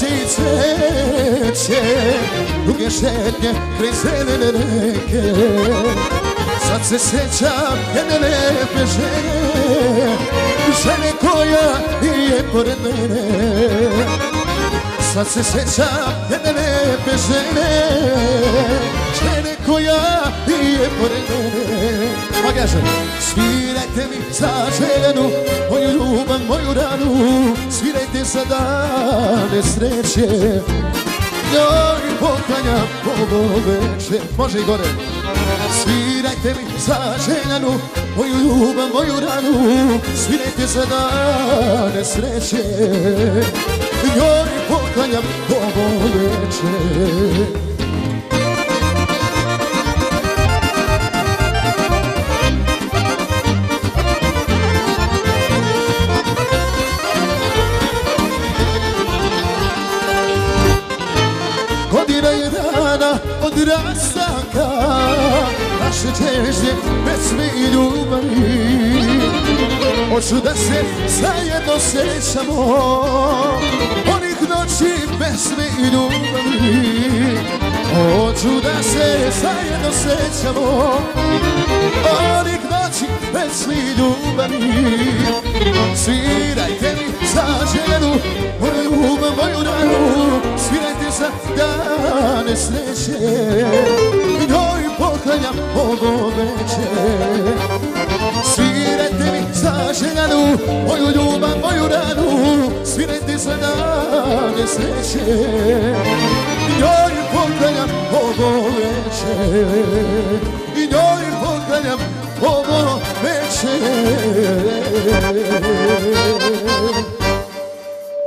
prođe i cveće, duge šetnje kraj zelene reke. Sad se sjećam jedne lepe žene, žene koja je pored mene. Sad se sjećam jedne lepe žene, žene koja je pored mene. Pa kaže, svirajte mi za željenu, moju ljubav, moju ranu, svirajte za dane sreće. Njoj poklanjam ovo večer. Može i gore. Svirajte mi za željenu, moju ljubav, moju ranu, svirajte za dane sreće. Njoj poklanjam ovo večer. Godina je dana od rastanka, naše težnje, pesme i ljubavi. Hoću da se zajedno sećamo onih noći, pesme i ljubavi. Hoću da se zajedno sećamo onih noći, pesme i ljubavi. Svirajte mi za željenu, moju ljubav, moju ranu, svirajte za dane sreće. Njoj poklanjam ovo večer. Svirajte mi za željenu, moju ljubav, moju ranu, svirajte za dane sreće. Njoj poklanjam ovo večer. Njoj poklanjam ovo večer.